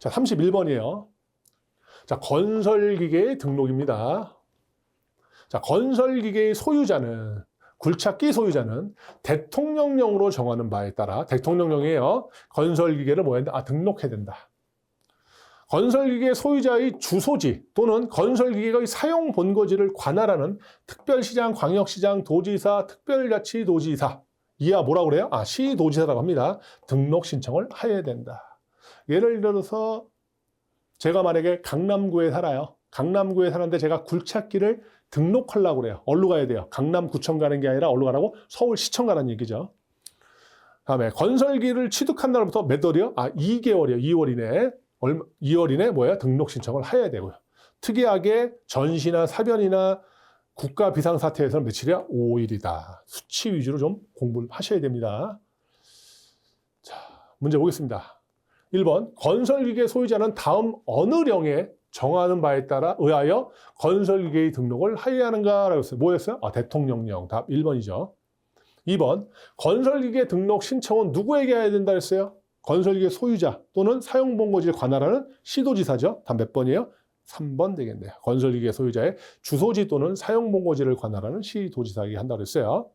자, 31번이에요. 자, 건설기계의 등록입니다. 자, 건설기계의 소유자는, 굴착기 소유자는 대통령령으로 정하는 바에 따라, 대통령령이에요. 건설기계를 뭐 해야 된다? 등록해야 된다. 건설기계 소유자의 주소지 또는 건설기계의 사용 본거지를 관할하는 특별시장, 광역시장, 도지사, 특별자치도지사, 이하 뭐라고 그래요? 시도지사라고 합니다. 등록 신청을 해야 된다. 예를 들어서 제가 만약에 강남구에 살아요. 강남구에 사는데 제가 굴착기를 등록하려고 그래요. 어디로 가야 돼요? 강남구청 가는 게 아니라 어디로 가라고? 서울시청 가라는 얘기죠. 다음에 건설기를 취득한 날부터 몇 월이요? 2개월이요. 2월 이내. 2월 이내 뭐예요? 등록 신청을 해야 되고요. 특이하게 전시나 사변이나 국가 비상사태에서는 며칠이야? 5일이다. 수치 위주로 좀 공부를 하셔야 됩니다. 자, 문제 보겠습니다. 1번, 건설기계 소유자는 다음 어느 령에 정하는 바에 따라 의하여 건설기계의 등록을 해야 하는가라고 했어요. 뭐였어요? 대통령령. 답 1번이죠. 2번, 건설기계 등록 신청은 누구에게 해야 된다 했어요? 건설기계 소유자 또는 사용본거지를 관할하는 시도지사죠. 답 몇 번이에요? 3번 되겠네요. 건설기계 소유자의 주소지 또는 사용본거지를 관할하는 시도지사에게 한다고 했어요.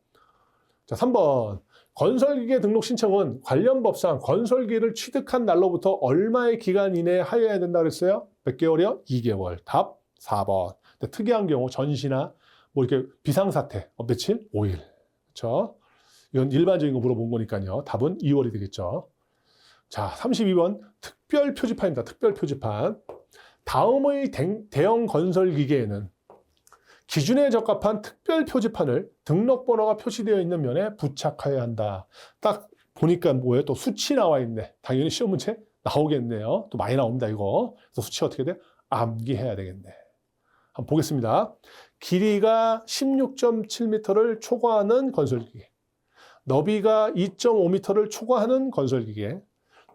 자, 3번. 건설기계 등록 신청은 관련 법상 건설기를 취득한 날로부터 얼마의 기간 이내에 하여야 된다고 했어요? 몇 개월이요? 2개월. 답 4번. 근데 특이한 경우 전시나 뭐 이렇게 비상사태 며칠? 5일. 그렇죠? 이건 일반적인 거 물어본 거니까요. 답은 2월이 되겠죠. 자, 32번 특별 표지판입니다. 특별 표지판. 다음의 대형 건설 기계에는 기준에 적합한 특별 표지판을 등록번호가 표시되어 있는 면에 부착해야 한다. 딱 보니까 뭐예요? 또 수치 나와 있네. 당연히 시험 문제 나오겠네요. 또 많이 나옵니다, 이거. 그래서 수치 어떻게 돼? 암기해야 되겠네. 한번 보겠습니다. 길이가 16.7m를 초과하는 건설기계. 너비가 2.5m를 초과하는 건설기계.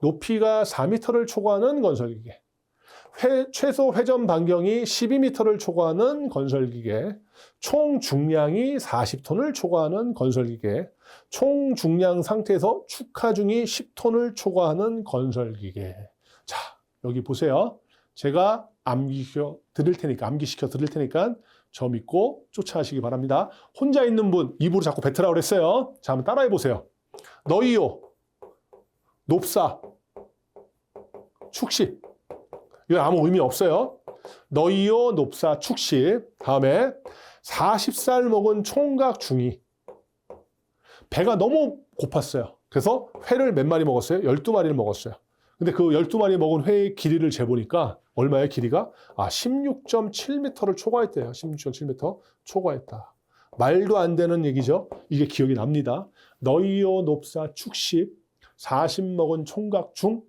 높이가 4m를 초과하는 건설기계. 최소 회전 반경이 12m를 초과하는 건설기계. 총 중량이 40톤을 초과하는 건설기계. 총 중량 상태에서 축하중이 10톤을 초과하는 건설기계. 자, 여기 보세요. 제가 암기시켜 드릴 테니까 저 믿고 쫓아가시기 바랍니다. 혼자 있는 분 입으로 자꾸 뱉으라고 그랬어요. 자, 한번 따라해 보세요. 너희요. 높사. 축십. 이건 아무 의미 없어요. 너희요 높사 축십. 다음에 40살 먹은 총각 중이. 배가 너무 고팠어요. 그래서 회를 몇 마리 먹었어요? 12마리를 먹었어요. 근데 그 12마리 먹은 회의 길이를 재보니까 얼마예요? 길이가? 16.7m를 초과했대요. 16.7m 초과했다. 말도 안 되는 얘기죠. 이게 기억이 납니다. 너희요 높사 축십. 40 먹은 총각 중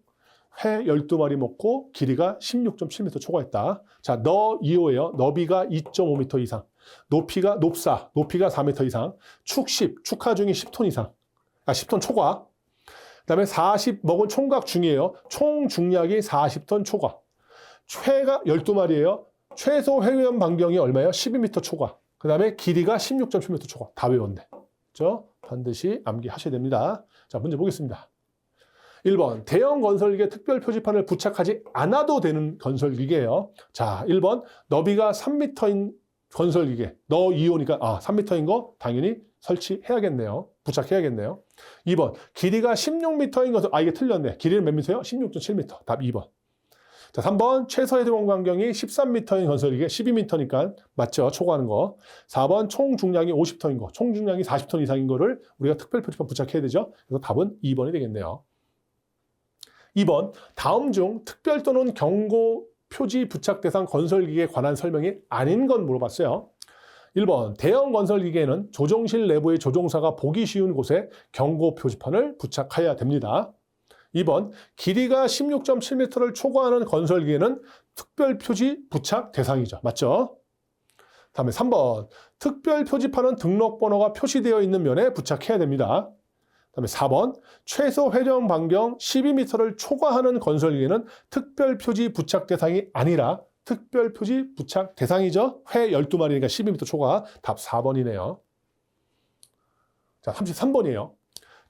회 12마리 먹고 길이가 16.7m 초과했다. 자, 너이호예요. 너비가 2.5m 이상. 높이가 4m 이상. 축십, 축하중이 10톤 이상. 10톤 초과. 그다음에 40 먹은 총각 중이에요. 총 중량이 40톤 초과. 회가 12마리예요. 최소 회전 반경이 얼마예요? 12m 초과. 그다음에 길이가 16.7m 초과. 다 외웠네. 그렇죠? 반드시 암기하셔야 됩니다. 자, 문제 보겠습니다. 1번, 대형 건설기계 특별 표지판을 부착하지 않아도 되는 건설기계예요. 자, 1번, 너비가 3m인 건설기계. 너 2호니까 3m인 거 당연히 설치해야겠네요. 부착해야겠네요. 2번, 길이가 16m인 것은 이게 틀렸네. 길이는 몇 미터요? 16.7m. 답 2번. 자, 3번, 최소 해동 반경이 13m인 건설기계. 12m니까 맞죠? 초과하는 거. 4번, 총 중량이 50톤인 거. 총 중량이 40톤 이상인 거를 우리가 특별 표지판 부착해야 되죠. 그래서 답은 2번이 되겠네요. 2번, 다음 중 특별 또는 경고 표지 부착 대상 건설기계에 관한 설명이 아닌 건 물어봤어요. 1번, 대형 건설기계에는 조종실 내부의 조종사가 보기 쉬운 곳에 경고 표지판을 부착해야 됩니다. 2번, 길이가 16.7m를 초과하는 건설기계는 특별 표지 부착 대상이죠. 맞죠? 다음에 3번, 특별 표지판은 등록번호가 표시되어 있는 면에 부착해야 됩니다. 그다음에 4번, 최소 회전 반경 12m를 초과하는 건설기계는 특별 표지 부착 대상이 아니라 특별 표지 부착 대상이죠. 회 12마리니까 12m 초과. 답 4번이네요. 자, 33번이에요.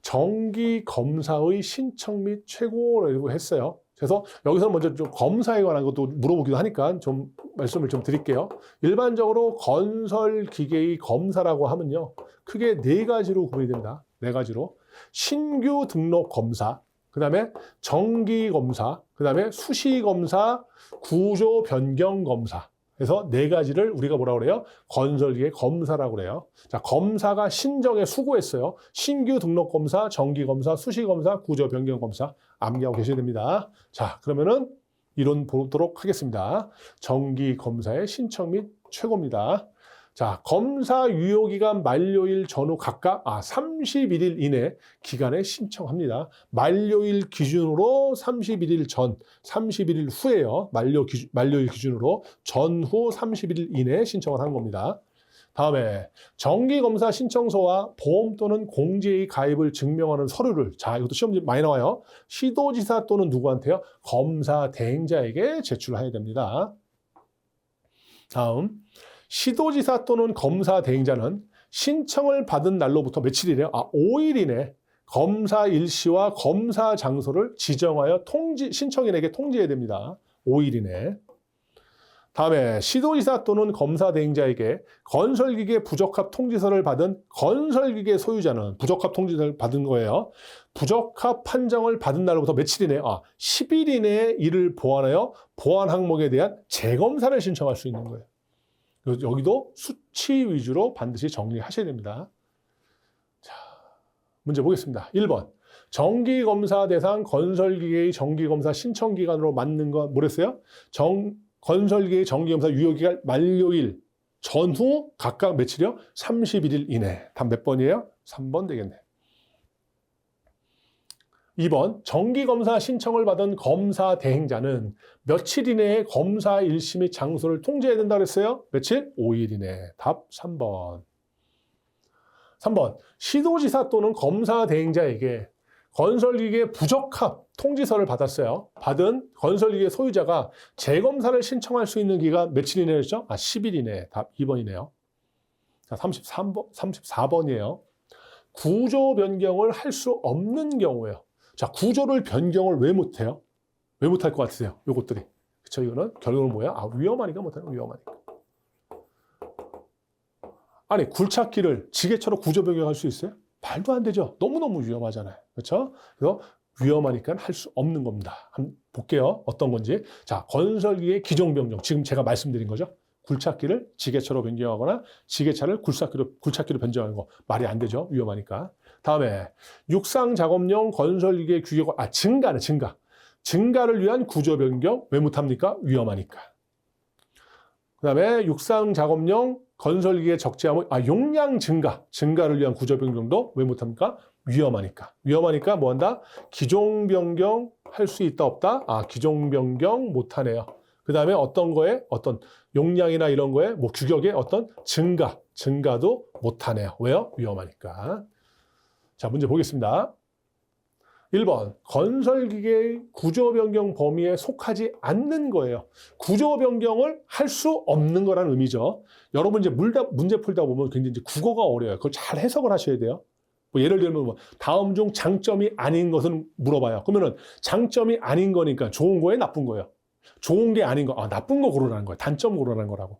정기 검사의 신청 및 최고라고 했어요. 그래서 여기서 먼저 좀 검사에 관한 것도 물어보기도 하니까 좀 말씀을 좀 드릴게요. 일반적으로 건설기계의 검사라고 하면요. 크게 4가지로 구분이 됩니다. 4가지로. 신규 등록 검사, 그 다음에 정기 검사, 그 다음에 수시 검사, 구조 변경 검사. 그래서 4가지를 우리가 뭐라고 그래요? 건설기계 검사라고 그래요. 자, 검사가 신정에 수고했어요. 신규 등록 검사, 정기 검사, 수시 검사, 구조 변경 검사. 암기하고 계셔야 됩니다. 자, 그러면은 이론 보도록 하겠습니다. 정기 검사의 신청 및 최고입니다. 자, 검사 유효기간 만료일 전후 각각 31일 이내 기간에 신청합니다. 만료일 기준으로 31일 전, 31일 후에요. 만료일 기준으로 전후 31일 이내에 신청을 하는 겁니다. 다음에 정기검사 신청서와 보험 또는 공제의 가입을 증명하는 서류를, 자, 이것도 시험 많이 나와요. 시도지사 또는 누구한테요? 검사 대행자에게 제출해야 됩니다. 다음, 시도지사 또는 검사 대행자는 신청을 받은 날로부터 며칠이래요? 5일 이내 검사 일시와 검사 장소를 지정하여 신청인에게 통지해야 됩니다. 5일 이내. 다음에 시도지사 또는 검사 대행자에게 건설기계 부적합 통지서를 받은 건설기계 소유자는 부적합 통지서를 받은 거예요. 부적합 판정을 받은 날로부터 며칠 이내? 10일 이내에 이를 보완하여 보완 항목에 대한 재검사를 신청할 수 있는 거예요. 여기도 수치 위주로 반드시 정리하셔야 됩니다. 자, 문제 보겠습니다. 1번. 정기검사 대상 건설기계의 정기검사 신청기간으로 맞는 건 뭐랬어요? 건설기계의 정기검사 유효기간 만료일 전후 각각 며칠이요? 31일 이내. 답 몇 번이에요? 3번 되겠네. 2번. 정기검사 신청을 받은 검사 대행자는 며칠 이내에 검사 일시 및 장소를 통지해야 된다고 했어요? 며칠? 5일 이내. 답 3번. 3번. 시도지사 또는 검사 대행자에게 건설기계 부적합 통지서를 받았어요. 받은 건설기계 소유자가 재검사를 신청할 수 있는 기간 며칠 이내였죠? 10일 이내. 답 2번이네요. 자, 34번이에요. 구조 변경을 할 수 없는 경우예요. 자, 구조를 변경을 왜 못해요? 왜 못할 것 같으세요? 요것들이. 그쵸, 이거는 결국은 뭐야? 위험하니까 못해요. 위험하니까. 아니, 굴착기를 지게차로 구조 변경할 수 있어요? 말도 안 되죠. 너무너무 위험하잖아요. 그렇죠? 그래서 위험하니까 할 수 없는 겁니다. 한번 볼게요. 어떤 건지. 자, 건설기의 기종 변경. 지금 제가 말씀드린 거죠. 굴착기를 지게차로 변경하거나 지게차를 굴착기로 변경하는 거. 말이 안 되죠. 위험하니까. 다음에 육상 작업용 건설기계 규격, 증가는 증가. 증가를 위한 구조 변경. 왜 못합니까? 위험하니까. 그 다음에 육상 작업용 건설기계 적재함의 용량 증가를 위한 구조 변경도 왜 못합니까? 위험하니까. 위험하니까 뭐 한다? 기종 변경 할 수 있다 없다? 기종 변경 못하네요. 그 다음에 어떤 거에 어떤 용량이나 이런 거에 뭐 규격의 어떤 증가도 못하네요. 왜요? 위험하니까. 자, 문제 보겠습니다. 1번, 건설기계의 구조 변경 범위에 속하지 않는 거예요. 구조 변경을 할 수 없는 거라는 의미죠. 여러분 이제 문제 풀다 보면 굉장히 이제 국어가 어려워요. 그걸 잘 해석을 하셔야 돼요. 뭐 예를 들면 뭐 다음 중 장점이 아닌 것은 물어봐요. 그러면은 장점이 아닌 거니까 좋은 거예요, 나쁜 거예요? 좋은 게 아닌 거, 나쁜 거 고르라는 거예요. 단점 고르라는 거라고.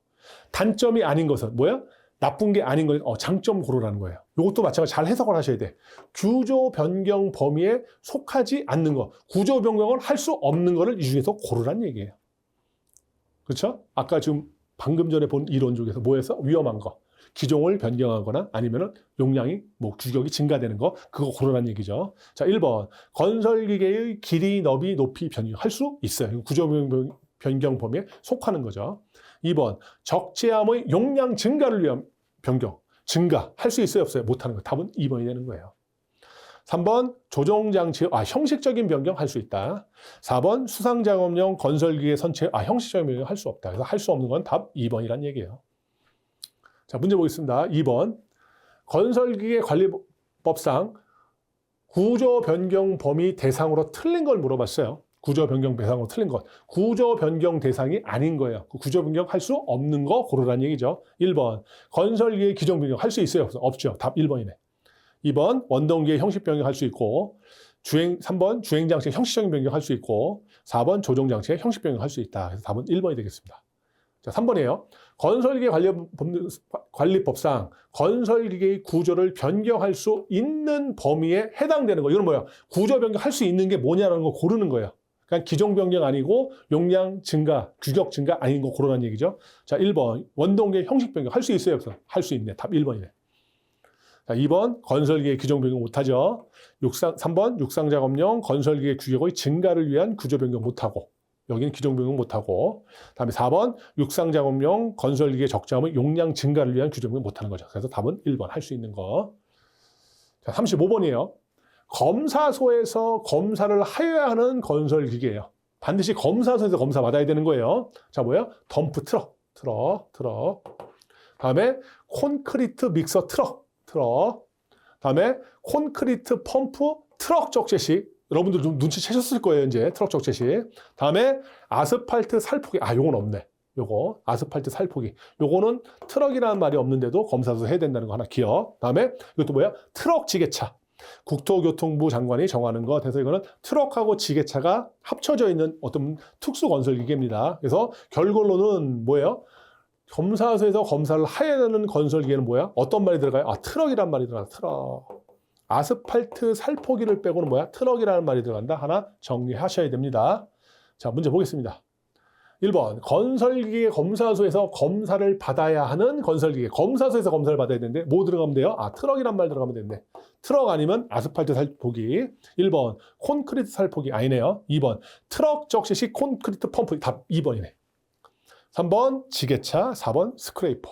단점이 아닌 것은 뭐야? 나쁜 게 아닌 거, 장점 고르라는 거예요. 이것도 마찬가지로 잘 해석을 하셔야 돼. 구조 변경 범위에 속하지 않는 거, 구조 변경을 할 수 없는 거를 이 중에서 고르란 얘기예요. 그렇죠? 아까 지금 방금 전에 본 이론 중에서 뭐였어? 위험한 거. 기종을 변경하거나 아니면은 용량이 뭐 규격이 증가되는 거, 그거 고르란 얘기죠. 자, 1번. 건설기계의 길이, 너비, 높이 변경할 수 있어요. 구조 변경 범위에 속하는 거죠. 2번. 적재함의 용량 증가를 위한 변경. 증가할 수 있어요, 없어요? 못하는 거. 답은 2번이 되는 거예요. 3번. 조종장치, 형식적인 변경 할 수 있다. 4번. 수상작업용 건설기계 선체, 형식적인 변경 할 수 없다. 그래서 할 수 없는 건 답 2번이란 얘기예요. 자, 문제 보겠습니다. 2번. 건설기계 관리법상 구조 변경 범위 대상으로 틀린 걸 물어봤어요. 구조 변경 대상으로 틀린 것. 구조 변경 대상이 아닌 거예요. 구조 변경 할 수 없는 거 고르라는 얘기죠. 1번. 건설기계 기종 변경 할 수 있어요? 없죠. 답 1번이네. 2번. 원동기의 형식 변경 할 수 있고 3번. 주행장치 형식적인 변경 할 수 있고 4번 조정장치의 형식 변경할 수 있다. 그래서 답은 1번이 되겠습니다. 자, 3번이에요. 건설기계 관리법상 건설기계의 구조를 변경할 수 있는 범위에 해당되는 거. 이건 뭐야? 구조 변경할 수 있는 게 뭐냐라는 거 고르는 거예요. 그러니까 기종 변경 아니고 용량 증가, 규격 증가 아닌 거 고르라는 얘기죠. 자, 1번 원동계 형식 변경 할 수 있어요? 없어? 할 수 있네. 답 1번이네. 자, 2번 건설기계 기종 변경 못하죠. 3번 육상작업용 건설기계 규격의 증가를 위한 구조 변경 못하고 여기는 기종 변경 못하고 다음에 4번 육상작업용 건설기계 적자의 용량 증가를 위한 규정 변경 못하는 거죠. 그래서 답은 1번 할 수 있는 거. 자, 35번이에요. 검사소에서 검사를 하여야 하는 건설기계예요. 반드시 검사소에서 검사 받아야 되는 거예요. 자, 뭐예요? 덤프 트럭. 다음에 콘크리트 믹서 트럭. 다음에 콘크리트 펌프 트럭 적재식. 여러분들 좀 눈치채셨을 거예요, 이제. 트럭 적재식. 다음에 아스팔트 살포기. 아, 요건 없네. 요거. 아스팔트 살포기. 요거는 트럭이라는 말이 없는데도 검사소 해야 된다는 거 하나 기억. 다음에 이것도 뭐야? 트럭 지게차. 국토교통부 장관이 정하는 것. 그래서 이거는 트럭하고 지게차가 합쳐져 있는 어떤 특수건설기계입니다. 그래서 결론은 뭐예요? 검사소에서 검사를 해야 되는 건설기계는 뭐야? 어떤 말이 들어가요? 아, 트럭이란 말이 들어가요. 트럭. 아스팔트 살포기를 빼고는 뭐야? 트럭이라는 말이 들어간다. 하나 정리하셔야 됩니다. 자, 문제 보겠습니다. 1번 건설기계 검사소에서 검사를 받아야 하는 건설기계. 검사소에서 검사를 받아야 되는데 뭐 들어가면 돼요? 아, 트럭이란 말 들어가면 되는데 트럭 아니면 아스팔트 살포기. 1번 콘크리트 살포기 아니네요. 2번 트럭 적시식 콘크리트 펌프. 답 2번이네. 3번 지게차. 4번 스크레이퍼.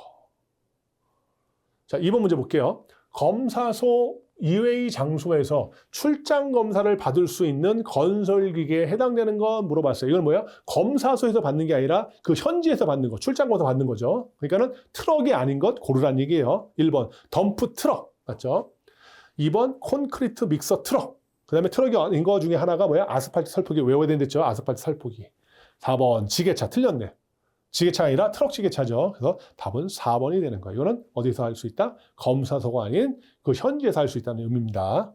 자, 2번 문제 볼게요. 검사소 이외의 장소에서 출장 검사를 받을 수 있는 건설기계에 해당되는 건 물어봤어요. 이건 뭐야? 검사소에서 받는 게 아니라 그 현지에서 받는 거, 출장 검사 받는 거죠. 그러니까는 트럭이 아닌 것 고르란 얘기예요. 1번 덤프 트럭 맞죠? 2번 콘크리트 믹서 트럭. 그 다음에 트럭이 아닌 거 중에 하나가 뭐야? 아스팔트 살포기. 외워야 된댔죠? 아스팔트 살포기. 4번 지게차. 틀렸네. 지게차가 아니라 트럭 지게차죠. 그래서 답은 4번이 되는 거예요. 이거는 어디서 할 수 있다? 검사소가 아닌 그 현지에서 할 수 있다는 의미입니다.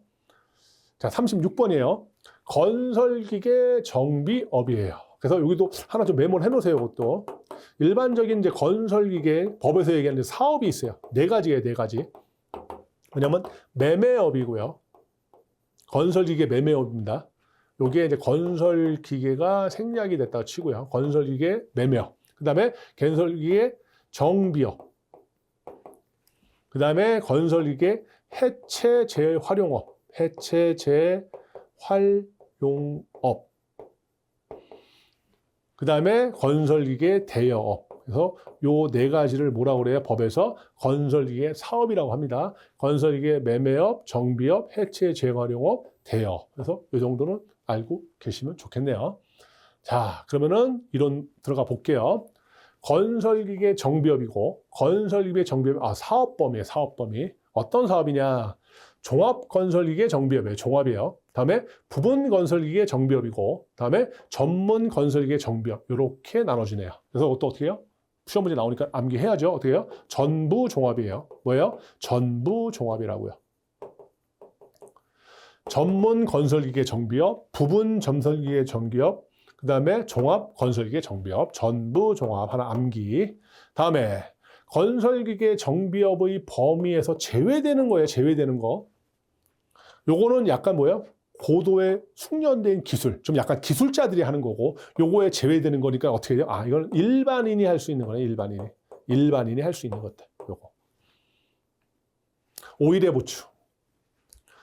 자, 36번이에요. 건설기계 정비업이에요. 그래서 여기도 하나 좀 메모를 해놓으세요. 이것도. 일반적인 이제 건설기계 법에서 얘기하는 사업이 있어요. 4가지예요, 4가지. 왜냐면 매매업이고요. 건설기계 매매업입니다. 여기에 이제 건설기계가 생략이 됐다고 치고요. 건설기계 매매업. 그 다음에 건설기계 정비업. 그 다음에 건설기계 해체 재활용업. 해체 재활용업. 그 다음에 건설기계 대여업. 그래서 요 4가지를 뭐라고 그래요? 법에서 건설기계 사업이라고 합니다. 건설기계 매매업, 정비업, 해체 재활용업, 대여업. 그래서 이 정도는 알고 계시면 좋겠네요. 자, 그러면은 이론 들어가 볼게요. 건설기계 정비업이고, 건설기계 정비업, 사업 범위에 사업 범위. 어떤 사업이냐? 종합 건설기계 정비업이에요. 종합이에요. 다음에 부분 건설기계 정비업이고, 다음에 전문 건설기계 정비업. 이렇게 나눠지네요. 그래서 또 어떻게 해요? 시험 문제 나오니까 암기해야죠. 어떻게 해요? 전부 종합이에요. 뭐예요? 전부 종합이라고요. 전문 건설기계 정비업, 부분 건설기계 정비업, 그 다음에 종합 건설기계 정비업, 전부 종합 하나 암기. 다음에 건설기계 정비업의 범위에서 제외되는 거예요. 제외되는 거. 요거는 약간 뭐예요? 고도의 숙련된 기술, 좀 약간 기술자들이 하는 거고, 요거에 제외되는 거니까 어떻게 돼요? 아, 이건 일반인이 할 수 있는 거네. 일반인이 할 수 있는 것들. 요거. 오일의 보충.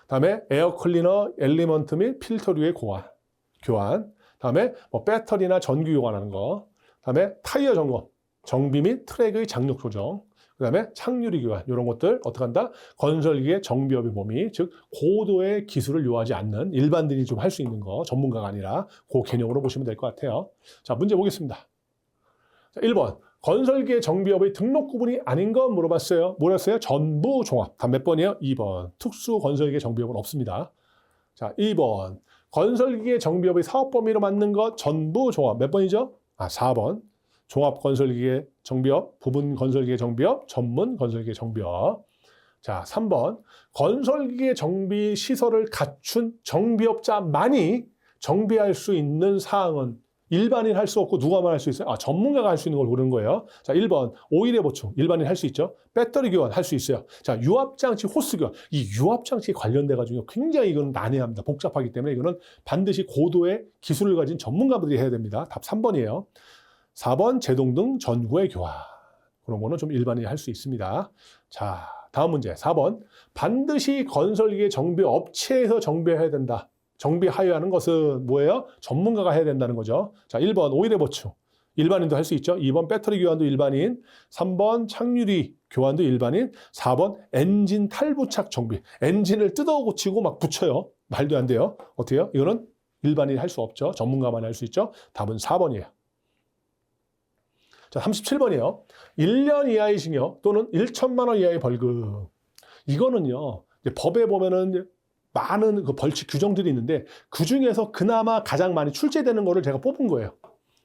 다음에 에어클리너, 엘리먼트 및 필터류의 교환. 다음에 뭐 배터리나 전기 교환하는 거. 다음에 타이어 점검, 정비 및 트랙의 장력 조정. 그 다음에 착유리 교환. 이런 것들 어떻게 한다? 건설기계 정비업의 범위, 즉 고도의 기술을 요하지 않는 일반인이 좀 할 수 있는 거, 전문가가 아니라 그 개념으로 보시면 될 것 같아요. 자, 문제 보겠습니다. 자, 1번. 건설기계 정비업의 등록 구분이 아닌 건 물어봤어요. 뭐랬어요? 전부 종합. 답 몇 번이에요? 2번. 특수 건설기계 정비업은 없습니다. 자, 2번. 건설기계 정비업의 사업 범위로 맞는 것 전부 종합. 몇 번이죠? 4번. 종합 건설기계 정비업, 부분 건설기계 정비업, 전문 건설기계 정비업. 자, 3번. 건설기계 정비 시설을 갖춘 정비업자만이 정비할 수 있는 사항은 일반인 할 수 없고 누가만 할 수 있어요? 전문가가 할 수 있는 걸 고르는 거예요. 자, 1번 오일의 보충, 일반인 할 수 있죠. 배터리 교환 할 수 있어요. 자, 유압장치 호스 교환. 이 유압장치 관련돼 가지고 굉장히 이건 난해합니다. 복잡하기 때문에 이거는 반드시 고도의 기술을 가진 전문가들이 해야 됩니다. 답 3번이에요. 4번 제동등 전구의 교환. 그런 거는 좀 일반인이 할 수 있습니다. 자, 다음 문제 4번. 반드시 건설기계 정비 업체에서 정비해야 된다. 정비 하여하는 것은 뭐예요? 전문가가 해야 된다는 거죠. 자, 1번 오일의 보충. 일반인도 할 수 있죠. 2번 배터리 교환도 일반인. 3번 착유리 교환도 일반인. 4번 엔진 탈부착 정비. 엔진을 뜯어 고치고 막 붙여요. 말도 안 돼요. 어떻게 해요? 이거는 일반인이 할 수 없죠. 전문가만 할 수 있죠. 답은 4번이에요. 자, 37번이에요. 1년 이하의 징역 또는 1천만 원 이하의 벌금. 이거는요, 법에 보면은 많은 그 벌칙 규정들이 있는데 그 중에서 그나마 가장 많이 출제되는 거를 제가 뽑은 거예요.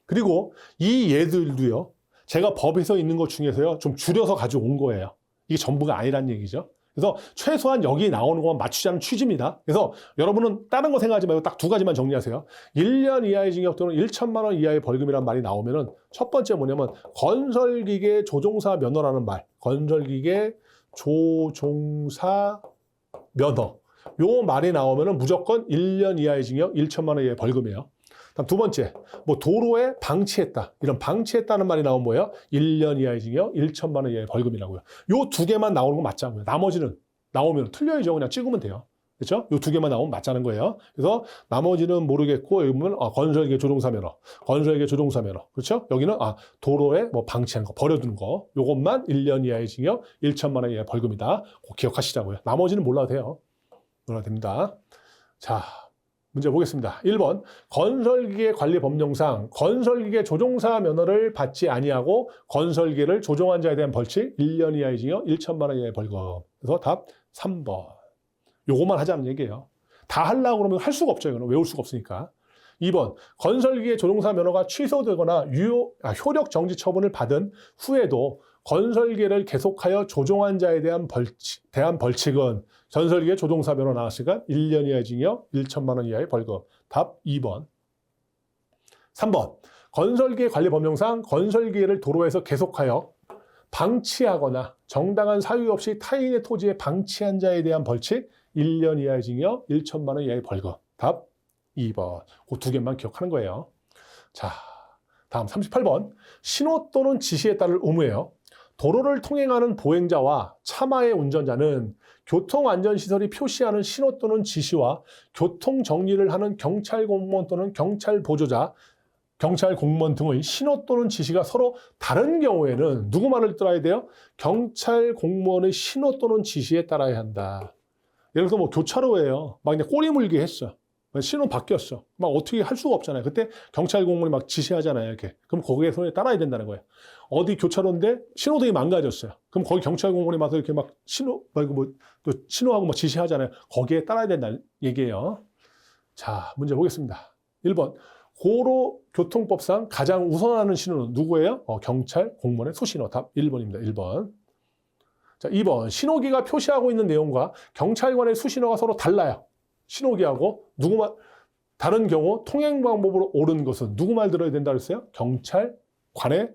그리고 이 예들도요, 제가 법에서 있는 것 중에서요, 좀 줄여서 가져온 거예요. 이게 전부가 아니란 얘기죠. 그래서 최소한 여기 나오는 것만 맞추자는 취지입니다. 그래서 여러분은 다른 거 생각하지 말고 딱 두 가지만 정리하세요. 1년 이하의 징역 또는 1천만 원 이하의 벌금이라는 말이 나오면은 첫 번째 뭐냐면 건설기계 조종사 면허라는 말. 건설기계 조종사 면허. 요 말이 나오면은 무조건 1년 이하의 징역, 1천만 원 이하의 벌금이에요. 다음 두 번째, 뭐 도로에 방치했다. 이런 방치했다는 말이 나오면 뭐예요? 1년 이하의 징역, 1천만 원 이하의 벌금이라고요. 요 두 개만 나오는 건 맞자고요. 나머지는 나오면 틀려야죠. 그냥 찍으면 돼요. 그렇죠? 요 두 개만 나오면 맞자는 거예요. 그래서 나머지는 모르겠고 여기 보면 건설기계 조종사 면허, 건설기계 조종사 면허. 그렇죠? 여기는 도로에 뭐 방치한 거, 버려두는 거. 요것만 1년 이하의 징역, 1천만 원 이하의 벌금이다. 꼭 기억하시자고요. 나머지는 몰라도 돼요. 몰라도 됩니다. 자, 문제 보겠습니다. 1번 건설기계 관리 법령상 건설기계 조종사 면허를 받지 아니하고 건설기계를 조종한 자에 대한 벌칙 1년 이하의 징역 1천만 원 이하의 벌금. 그래서 답 3번. 요거만 하자는 얘기예요. 다 하려고 그러면 할 수가 없죠. 이거는 외울 수가 없으니까. 2번 건설기계 조종사 면허가 취소되거나 효력 정지 처분을 받은 후에도 건설기계를 계속하여 조종한 자에 대한 벌칙은 건설기계 조종사 면허 나왔으니까 1년 이하의 징역, 1천만 원 이하의 벌금. 답 2번. 3번. 건설기계 관리 법령상 건설기계를 도로에서 계속하여 방치하거나 정당한 사유 없이 타인의 토지에 방치한 자에 대한 벌칙 1년 이하의 징역, 1천만 원 이하의 벌금. 답 2번. 그 두 개만 기억하는 거예요. 자, 다음 38번. 신호 또는 지시에 따를 의무예요. 도로를 통행하는 보행자와 차마의 운전자는 교통안전시설이 표시하는 신호 또는 지시와 교통정리를 하는 경찰 공무원 또는 경찰 보조자, 경찰 공무원 등의 신호 또는 지시가 서로 다른 경우에는 누구 말을 따라야 돼요? 경찰 공무원의 신호 또는 지시에 따라야 한다. 예를 들어서 뭐 교차로예요. 막 그냥 꼬리 물게 했어. 신호 바뀌었어. 막 어떻게 할 수가 없잖아요. 그때 경찰 공무원이 막 지시하잖아요. 이렇게. 그럼 거기에 손에 따라야 된다는 거예요. 어디 교차로인데 신호등이 망가졌어요. 그럼 거기 경찰 공무원이 와서 이렇게 막 또 신호하고 막 지시하잖아요. 거기에 따라야 된다는 얘기예요. 자, 문제 보겠습니다. 1번. 고로교통법상 가장 우선하는 신호는 누구예요? 경찰 공무원의 수신호. 답 1번입니다. 1번. 자, 2번. 신호기가 표시하고 있는 내용과 경찰관의 수신호가 서로 달라요. 신호기하고 다른 경우 통행 방법으로 옳은 것은 누구 말 들어야 된다 그랬어요? 경찰관의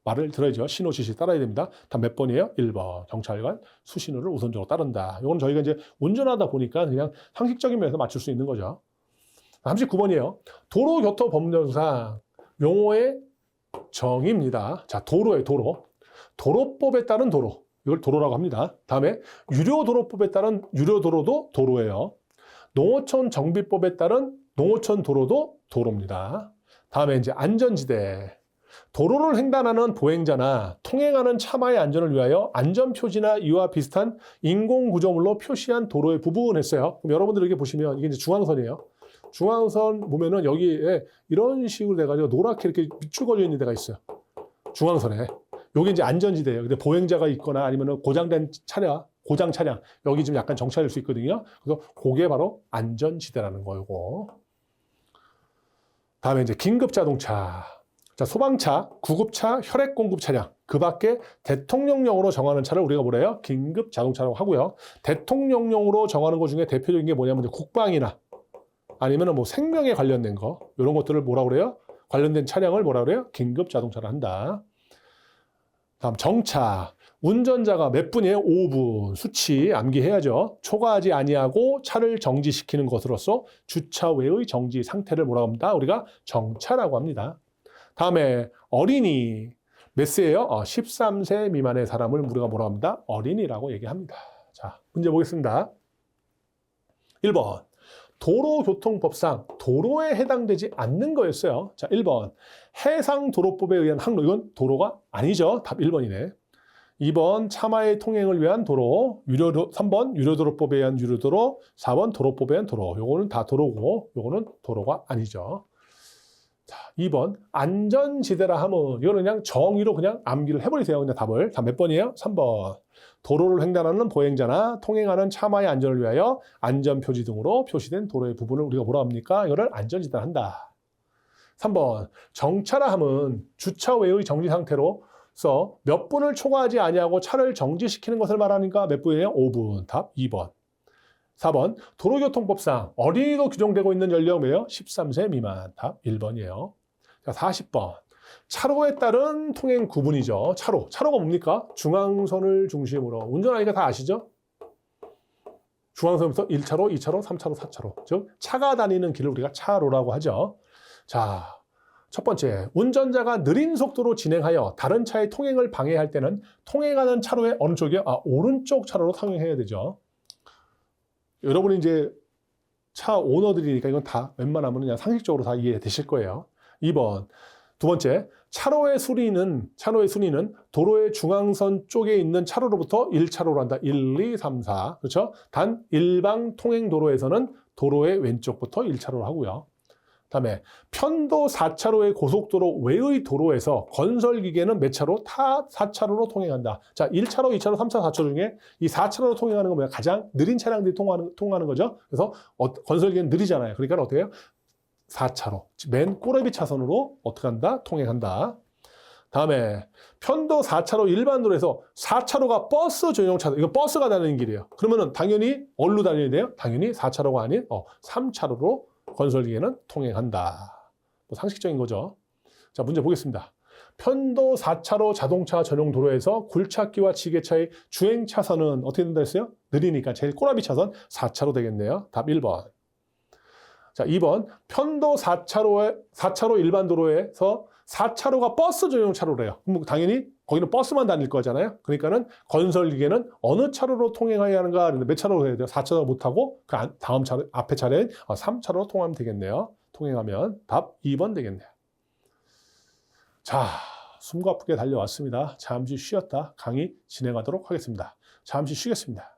말을 들어야죠. 신호 지시 따라야 됩니다. 다 몇 번이에요? 1번. 경찰관 수신호를 우선적으로 따른다. 이건 저희가 이제 운전하다 보니까 그냥 상식적인 면에서 맞출 수 있는 거죠. 39번이에요. 도로교통법령상 용어의 정의입니다. 자, 도로예요, 도로. 도로법에 따른 도로. 이걸 도로라고 합니다. 다음에 유료도로법에 따른 유료도로도 도로예요. 농어촌 정비법에 따른 농어촌 도로도 도로입니다. 다음에 이제 안전지대. 도로를 횡단하는 보행자나 통행하는 차마의 안전을 위하여 안전표지나 이와 비슷한 인공구조물로 표시한 도로의 부분 했어요. 그럼 여러분들 이렇게 보시면 이게 이제 중앙선이에요. 중앙선 보면은 여기에 이런 식으로 돼가지고 노랗게 이렇게 밑줄 걸려 있는 데가 있어요. 중앙선에. 여기 이제 안전지대예요. 근데 보행자가 있거나 아니면 고장된 차량, 고장 차량, 여기 좀 약간 정차될 수 있거든요. 그래서 그게 바로 안전지대라는 거고. 다음에 이제 긴급자동차. 자, 소방차, 구급차, 혈액공급 차량. 그 밖에 대통령령으로 정하는 차를 우리가 뭐래요? 긴급자동차라고 하고요. 대통령령으로 정하는 것 중에 대표적인 게 뭐냐면 국방이나 아니면 뭐 생명에 관련된 거, 이런 것들을 뭐라 그래요? 관련된 차량을 뭐라 그래요? 긴급 자동차를 한다. 다음 정차. 운전자가 몇 분이에요? 5분. 수치 암기해야죠. 초과하지 아니하고 차를 정지시키는 것으로서 주차 외의 정지 상태를 뭐라고 합니다? 우리가 정차라고 합니다. 다음에 어린이. 몇 세예요? 13세 미만의 사람을 우리가 뭐라고 합니다? 어린이라고 얘기합니다. 자, 문제 보겠습니다. 1번. 도로교통법상 도로에 해당되지 않는 거였어요. 자, 1번. 해상도로법에 의한 항로. 이건 도로가 아니죠. 답 1번이네. 2번. 차마의 통행을 위한 도로. 3번. 유료도로법에 의한 유료도로. 4번. 도로법에 의한 도로. 요거는 다 도로고, 요거는 도로가 아니죠. 자, 2번. 안전지대라 하면, 이거는 그냥 정의로 그냥 암기를 해버리세요. 그냥 답을. 답 몇 번이에요? 3번. 도로를 횡단하는 보행자나 통행하는 차마의 안전을 위하여 안전표지 등으로 표시된 도로의 부분을 우리가 뭐라 합니까? 이거를 안전지대를 한다. 3번. 정차라 함은 주차 외의 정지 상태로서 몇 분을 초과하지 아니하고 차를 정지시키는 것을 말하니까 몇 분이에요? 5분. 답 2번. 4번. 도로교통법상 어린이도 규정되고 있는 연령이에요? 13세 미만. 답 1번이에요. 자, 40번. 차로에 따른 통행 구분이죠. 차로가 뭡니까? 중앙선을 중심으로. 운전하니까 다 아시죠? 중앙선부터 1차로, 2차로, 3차로, 4차로. 즉 차가 다니는 길을 우리가 차로라고 하죠. 자, 첫 번째. 운전자가 느린 속도로 진행하여 다른 차의 통행을 방해할 때는 통행하는 차로의 어느 쪽이요? 오른쪽 차로로 통행해야 되죠. 여러분이 이제 차 오너들이니까 이건 다 웬만하면 그냥 상식적으로 다 이해되실 거예요. 2번. 두 번째, 차로의 순위는 도로의 중앙선 쪽에 있는 차로로부터 1차로로 한다. 1, 2, 3, 4. 그렇죠? 단 일방 통행 도로에서는 도로의 왼쪽부터 1차로로 하고요. 다음에 편도 4차로의 고속도로 외의 도로에서 건설기계는 몇 차로? 4차로로 통행한다. 자, 1차로, 2차로, 3차로, 4차로 중에 이 4차로로 통행하는 건 뭐야? 가장 느린 차량들이 통하는 거죠. 그래서 건설기계는 느리잖아요. 그러니까 어떻게 해요? 4차로, 맨 꼬레비 차선으로 어떻게 한다? 통행한다. 다음에 편도 4차로 일반 도로에서 4차로가 버스 전용 차도, 이거 버스가 다니는 길이에요. 그러면은 당연히 어디로 다녀야 돼요? 당연히 4차로가 아닌 3차로로 건설기계는 통행한다. 뭐 상식적인 거죠. 자, 문제 보겠습니다. 편도 4차로 자동차 전용 도로에서 굴착기와 지게차의 주행 차선은 어떻게 된다 했어요? 느리니까 제일 꼬라비 차선 4차로 되겠네요. 답 1번. 자, 2번. 편도 4차로 일반 도로에서 4차로가 버스 전용 차로래요. 그럼 당연히 거기는 버스만 다닐 거잖아요. 그러니까는 건설기계는 어느 차로로 통행해야 하는가? 몇 차로로 해야 돼요? 4차로 못하고 그 다음 차로, 앞에 차례인 3차로로 통하면 되겠네요. 통행하면 답 2번 되겠네요. 자, 숨가쁘게 달려왔습니다. 잠시 쉬었다 강의 진행하도록 하겠습니다. 잠시 쉬겠습니다.